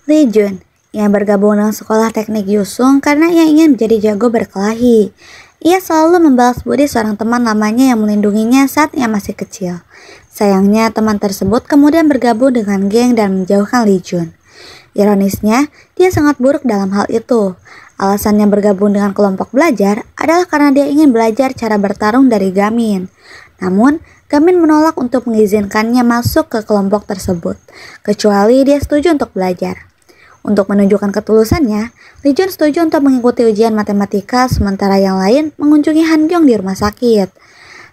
Lee Jun, yang bergabung dengan sekolah teknik Yusung karena ia ingin menjadi jago berkelahi. Ia selalu membalas budi seorang teman lamanya yang melindunginya saat ia masih kecil. Sayangnya, teman tersebut kemudian bergabung dengan geng dan menjauhkan Lee Jun. Ironisnya, dia sangat buruk dalam hal itu. Alasannya bergabung dengan kelompok belajar adalah karena dia ingin belajar cara bertarung dari Gamin. Namun, Gamin menolak untuk mengizinkannya masuk ke kelompok tersebut, kecuali dia setuju untuk belajar. Untuk menunjukkan ketulusannya, Lee Jun setuju untuk mengikuti ujian matematika sementara yang lain mengunjungi Han Gyong di rumah sakit.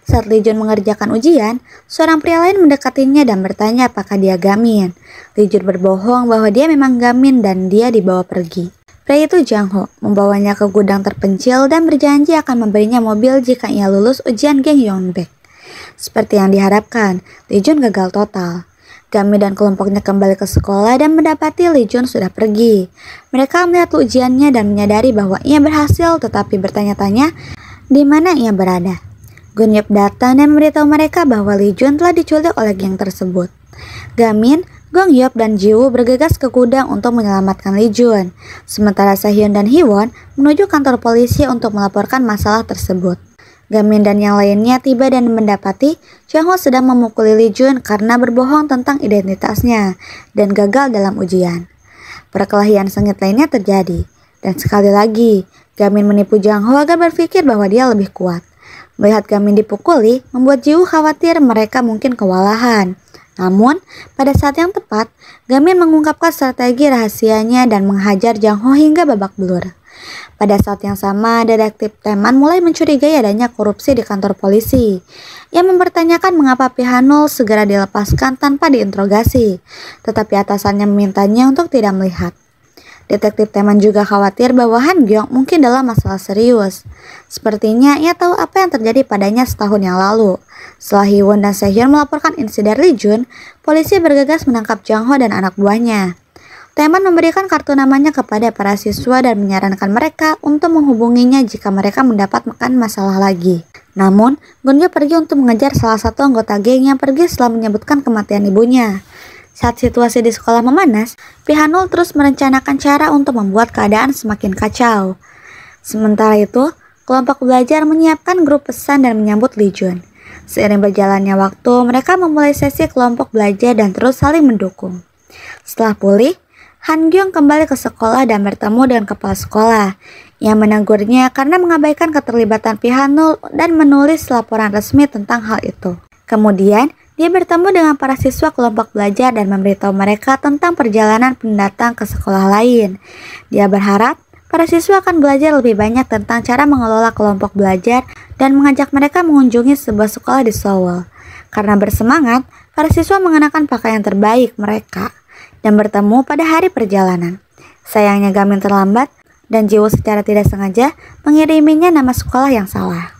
Saat Lee Jun mengerjakan ujian, seorang pria lain mendekatinya dan bertanya apakah dia Gamin. Lee Jun berbohong bahwa dia memang Gamin dan dia dibawa pergi. Pria itu Jang Ho membawanya ke gudang terpencil dan berjanji akan memberinya mobil jika ia lulus ujian geng Yeonbaek. Seperti yang diharapkan, Lee Jun gagal total. Gamin dan kelompoknya kembali ke sekolah dan mendapati Lee Jun sudah pergi. Mereka melihat ujiannya dan menyadari bahwa ia berhasil, tetapi bertanya-tanya di mana ia berada. Gun Yeop datang dan memberitahu mereka bahwa Lee Jun telah diculik oleh geng tersebut. Gamin, Gong Yeop dan Jiwoo bergegas ke gudang untuk menyelamatkan Lee Jun. Sementara Sehyun dan Hiwon menuju kantor polisi untuk melaporkan masalah tersebut. Gamin dan yang lainnya tiba dan mendapati Jang Ho sedang memukuli Lee Jun karena berbohong tentang identitasnya dan gagal dalam ujian. Perkelahian sengit lainnya terjadi, dan sekali lagi Gamin menipu Jang Ho agar berpikir bahwa dia lebih kuat. Melihat Gamin dipukuli membuat Jiwoo khawatir mereka mungkin kewalahan. Namun, pada saat yang tepat, Gamin mengungkapkan strategi rahasianya dan menghajar Jang Ho hingga babak belur. Pada saat yang sama, detektif Taeman mulai mencurigai adanya korupsi di kantor polisi. Ia mempertanyakan mengapa Pihanul segera dilepaskan tanpa diinterogasi, tetapi atasannya memintanya untuk tidak melihat. Detektif Taeman juga khawatir bahwa Han Gyong mungkin dalam masalah serius. Sepertinya ia tahu apa yang terjadi padanya setahun yang lalu. Setelah Hiwon dan Sehyun melaporkan insiden Lee Jun, polisi bergegas menangkap Jang Ho dan anak buahnya. Taeman memberikan kartu namanya kepada para siswa dan menyarankan mereka untuk menghubunginya jika mereka mendapat masalah lagi. Namun, Gun Yeop pergi untuk mengejar salah satu anggota geng yang pergi setelah menyebutkan kematian ibunya. Saat situasi di sekolah memanas, Pihanul terus merencanakan cara untuk membuat keadaan semakin kacau. Sementara itu, kelompok belajar menyiapkan grup pesan dan menyambut Lee Jun. Seiring berjalannya waktu, mereka memulai sesi kelompok belajar dan terus saling mendukung. Setelah pulih, Han Gyong kembali ke sekolah dan bertemu dengan kepala sekolah. Ia menegurnya karena mengabaikan keterlibatan Pihanul dan menulis laporan resmi tentang hal itu. Kemudian, dia bertemu dengan para siswa kelompok belajar dan memberitahu mereka tentang perjalanan pendatang ke sekolah lain. Dia berharap para siswa akan belajar lebih banyak tentang cara mengelola kelompok belajar dan mengajak mereka mengunjungi sebuah sekolah di Seoul. Karena bersemangat, para siswa mengenakan pakaian terbaik mereka dan bertemu pada hari perjalanan. Sayangnya Gamin terlambat dan Jiwoo secara tidak sengaja mengiriminya nama sekolah yang salah.